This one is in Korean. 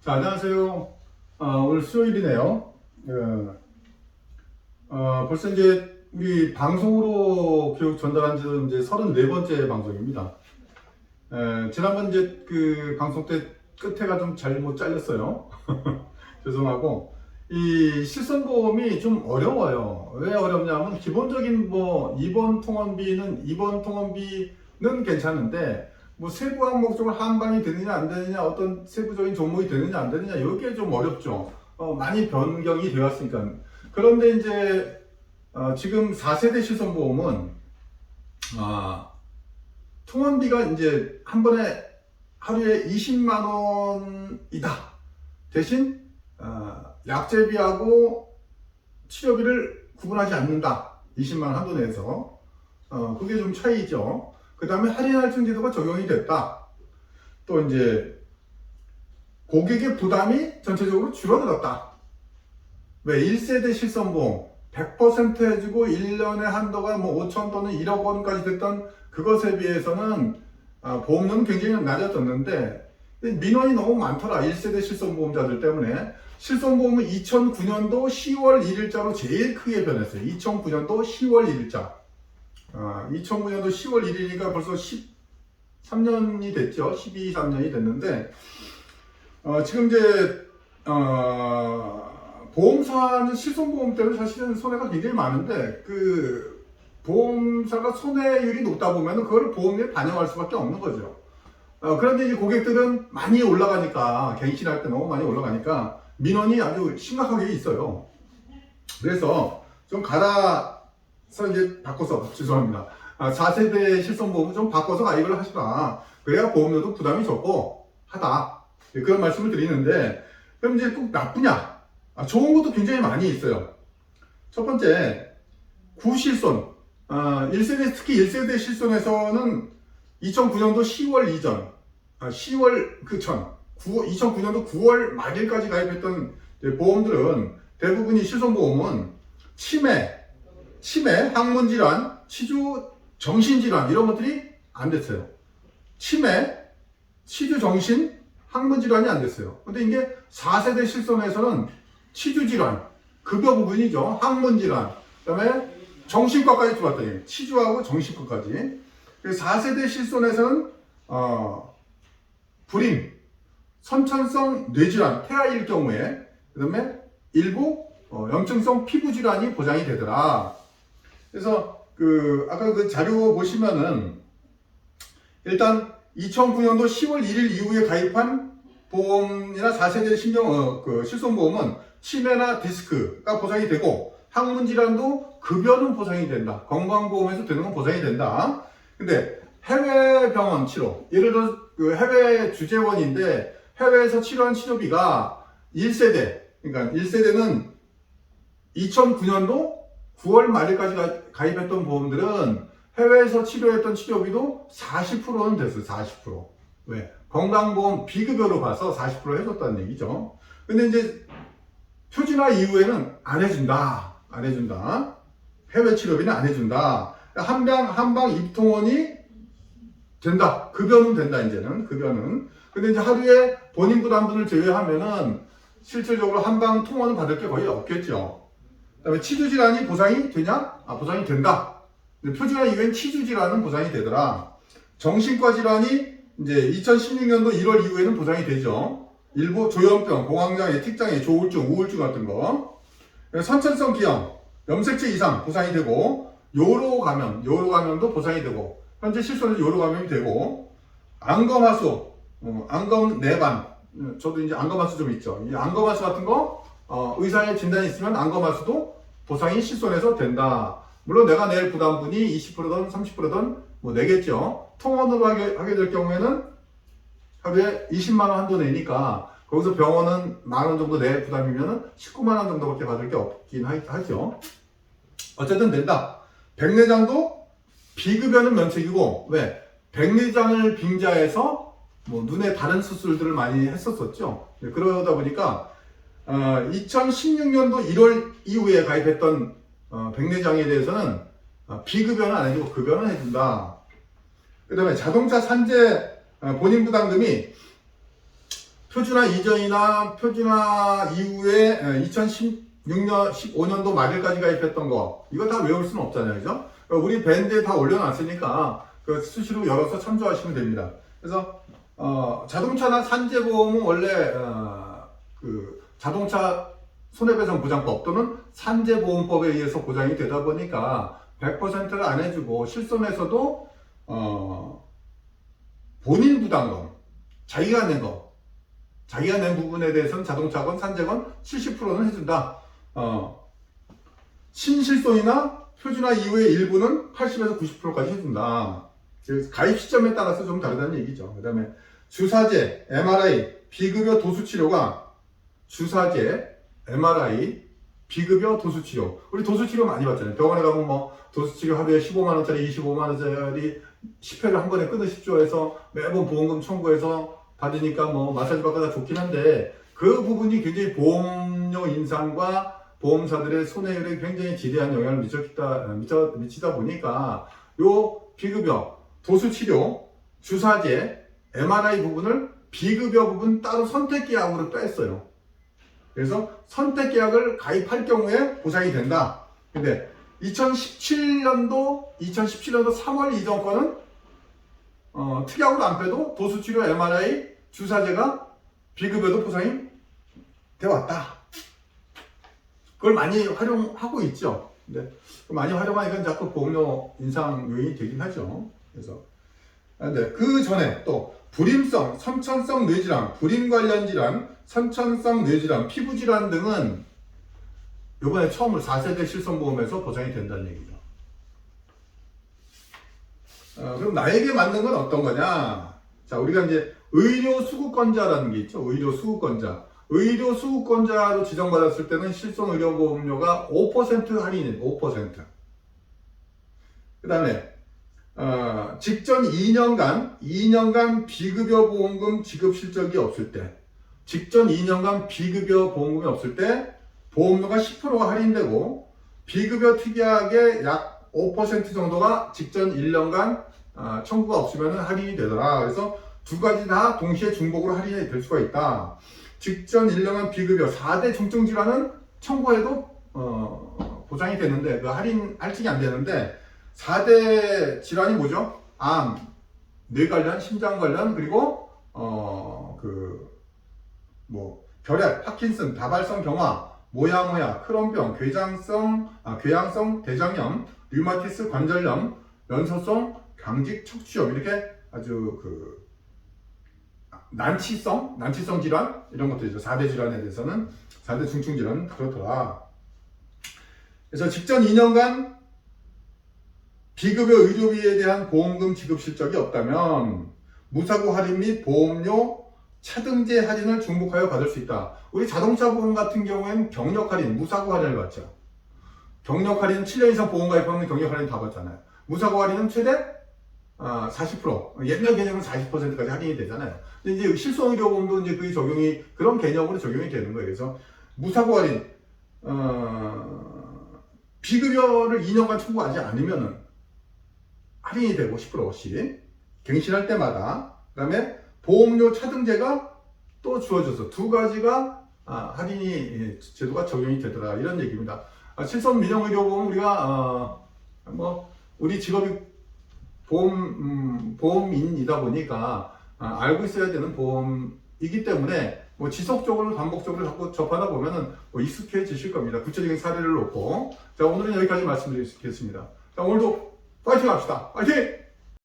자, 안녕하세요. 오늘 수요일이네요. 벌써 이제 우리 방송으로 교육 전달한 지는 이제 34번째 방송입니다. 지난번 이제 그 방송 때 끝에가 좀 잘못 잘렸어요. 죄송하고, 이 실손보험이 좀 어려워요. 왜 어렵냐면, 기본적인 뭐, 입원 통원비는 괜찮은데, 뭐 세부 항목적으로 한방이 되느냐 안 되느냐, 어떤 세부적인 종목이 되느냐 안 되느냐, 이게 좀 어렵죠. 많이 변경이 되었으니까. 그런데 이제 지금 4세대 실손보험은 통원비가 이제 한 번에 하루에 20만 원이다. 대신 약제비하고 치료비를 구분하지 않는다. 20만 원 한도 내에서. 그게 좀 차이죠. 그 다음에 할인할증 제도가 적용이 됐다. 또 이제 고객의 부담이 전체적으로 줄어들었다. 왜? 1세대 실손보험 100% 해주고 1년에 한도가 뭐 5천 또는 1억 원까지 됐던 그것에 비해서는 보험료는 굉장히 낮아졌는데 민원이 너무 많더라. 1세대 실손보험자들 때문에. 실손보험은 2009년도 10월 1일자로 제일 크게 변했어요. 2009년도 10월 1일자. 2009년도 10월 1일이니까 벌써 13년이 됐죠. 12, 3년이 됐는데, 지금 이제, 보험사는 실손보험 때문에 사실은 손해가 굉장히 많은데, 그, 보험사가 손해율이 높다 보면 그걸 보험료에 반영할 수밖에 없는 거죠. 그런데 이제 고객들은 많이 올라가니까, 갱신할 때 너무 많이 올라가니까, 민원이 아주 심각하게 있어요. 그래서 좀 이제 바꿔서, 죄송합니다. 4세대 실손보험은 좀 바꿔서 가입을 하시라. 그래야 보험료도 부담이 적고 하다. 그런 말씀을 드리는데, 그럼 이제 꼭 나쁘냐? 좋은 것도 굉장히 많이 있어요. 첫 번째, 구실손. 1세대, 특히 1세대 실손에서는 2009년도 10월 이전, 10월 그 전, 2009년도 9월 말일까지 가입했던 보험들은 대부분이 실손보험은 치매, 항문질환, 치주, 정신질환 이런 것들이 안 됐어요. 치매, 치주, 정신, 항문질환이 안 됐어요. 근데 이게 4세대 실손에서는 치주질환, 급여 부분이죠. 항문질환, 그 다음에 정신과까지 들어왔더니 치주하고 정신과까지. 4세대 실손에서는 불임, 선천성 뇌질환, 태아일 경우에, 그 다음에 일부 염증성 피부질환이 보장이 되더라. 그래서 아까 그 자료 보시면은 일단 2009년도 10월 1일 이후에 가입한 보험이나 4세대 실손보험은 치매나 디스크가 보장이 되고 항문질환도 급여는 보장이 된다. 건강보험에서 되는 건 보장이 된다. 근데 해외 병원 치료, 예를 들어 그 해외 주재원인데 해외에서 치료한 치료비가 1세대, 그러니까 1세대는 2009년도 9월 말일까지 가입했던 보험들은 해외에서 치료했던 치료비도 40%는 됐어요. 40%. 왜? 건강보험 비급여로 봐서 40% 해줬다는 얘기죠. 근데 이제 표준화 이후에는 안 해준다. 해외 치료비는 안 해준다. 한방 입통원이 된다. 급여는 된다, 이제는. 급여는. 근데 이제 하루에 본인 부담분을 제외하면은 실질적으로 한방 통원을 받을 게 거의 없겠죠. 그 다음에 치주질환이 보상이 되냐? 보상이 된다. 근데 표준화 이후엔 치주질환은 보상이 되더라. 정신과 질환이 이제 2016년도 1월 이후에는 보상이 되죠. 일부 조현병, 공황장애, 틱장애, 조울증, 우울증 같은 거. 선천성 기형, 염색체 이상 보상이 되고, 요로 감염도 보상이 되고, 현재 실손에서 요로 감염이 되고, 안검하수, 안검 내반, 저도 이제 안검하수 좀 있죠. 이 안검하수 같은 거, 의사의 진단이 있으면 안검하수도 보상이 실손에서 된다. 물론 내가 낼 부담분이 20%든 30%든 뭐 내겠죠. 통원으로 하게 될 경우에는 하루에 20만 원 한도 내니까 거기서 병원은 만 원 정도 내 부담이면은 19만 원 정도밖에 받을 게 없긴 하죠. 어쨌든 된다. 백내장도 비급여는 면책이고, 왜? 백내장을 빙자해서 뭐 눈에 다른 수술들을 많이 했었었죠. 그러다 보니까 2016년도 1월 이후에 가입했던 백내장에 대해서는 비급여는 안 해주고 급여는 해준다. 그 다음에 자동차 산재 본인 부담금이 표준화 이전이나 표준화 이후에 2016년, 15년도 말일까지 가입했던 거, 이거 다 외울 수는 없잖아요. 그죠? 우리 밴드에 다 올려놨으니까 그 수시로 열어서 참조하시면 됩니다. 그래서 자동차나 산재보험은 원래 그 자동차 손해배상 보장법 또는 산재보험법에 의해서 보장이 되다 보니까 100%를 안 해주고 실손에서도 본인 부담금, 자기가 낸 거, 자기가 낸 부분에 대해서는 자동차건 산재건 70%는 해준다. 신실손이나 표준화 이후의 일부는 80에서 90%까지 해준다. 가입 시점에 따라서 좀 다르다는 얘기죠. 그 다음에 주사제, MRI, 비급여 도수치료가 주사제, MRI, 비급여 도수치료. 우리 도수치료 많이 받잖아요. 병원에 가면 뭐 도수치료 하루에 15만원짜리, 25만원짜리 10회를 한 번에 끊으십시오 해서 매번 보험금 청구해서 받으니까 뭐 마사지 받거나 좋긴 한데 그 부분이 굉장히 보험료 인상과 보험사들의 손해율에 굉장히 지대한 영향을 미치다 보니까 요 비급여, 도수치료, 주사제, MRI 부분을 비급여 부분 따로 선택계약으로 뺐어요. 그래서 선택계약을 가입할 경우에 보상이 된다. 근데 2017년도 3월 이전 거는 특약으로 안 빼도 도수치료, MRI, 주사제가 비급여도 보상이 되어 왔다. 그걸 많이 활용하고 있죠. 근데 많이 활용하니까 자꾸 보험료 인상 요인이 되긴 하죠. 그래서 근데 그 전에 또 불임성, 선천성 뇌질환, 불임 관련 질환, 선천성 뇌질환, 피부질환 등은 이번에 처음으로 4세대 실손보험에서 보장이 된다는 얘기죠. 그럼 나에게 맞는 건 어떤 거냐? 자, 우리가 이제 의료수급권자라는 게 있죠. 의료수급권자. 의료수급권자로 지정받았을 때는 실손의료보험료가 5% 할인이 5%. 그 다음에 직전 2년간 비급여 보험금 지급 실적이 없을 때, 직전 2년간 비급여 보험금이 없을 때 보험료가 10%가 할인되고 비급여 특약의 약 5% 정도가 직전 1년간 청구가 없으면 할인이 되더라. 그래서 두 가지 다 동시에 중복으로 할인이 될 수가 있다. 직전 1년간 비급여 4대 중증질환은 청구해도 보장이 되는데 그 할증이 안 되는데 4대 질환이 뭐죠? 암, 뇌 관련, 심장 관련, 그리고 결핵, 파킨슨, 다발성 경화, 모야모야, 크론병, 궤양성 대장염, 류마티스 관절염, 연소성 강직 척추염 이렇게 아주 난치성 질환 이런 것들이죠. 4대 질환에 대해서는 4대 중증 질환은 그렇더라. 그래서 직전 2년간 비급여 의료비에 대한 보험금 지급 실적이 없다면 무사고 할인 및 보험료 차등제 할인을 중복하여 받을 수 있다. 우리 자동차 보험 같은 경우에는 경력 할인, 무사고 할인을 받죠. 경력 할인은 7년 이상 보험 가입하면 경력 할인 다 받잖아요. 무사고 할인은 최대 40%, 옛날 개념은 40%까지 할인이 되잖아요. 근데 이제 실손의료보험도 이제 그런 개념으로 적용이 되는 거예요. 그래서 무사고 할인, 비급여를 2년간 청구하지 않으면은 할인이 되고 10%씩 갱신할 때마다. 그 다음에 보험료 차등제가 또 주어져서 두 가지가 할인이 제도가 적용이 되더라 이런 얘기입니다. 실손 민영의료보험 우리가 우리 직업이 보험인이다 보니까 알고 있어야 되는 보험이기 때문에 지속적으로 반복적으로 자꾸 접하다 보면은 익숙해지실 겁니다. 구체적인 사례를 놓고. 자, 오늘은 여기까지 말씀드리겠습니다. 자, 오늘도 파이팅 합시다. 파이팅!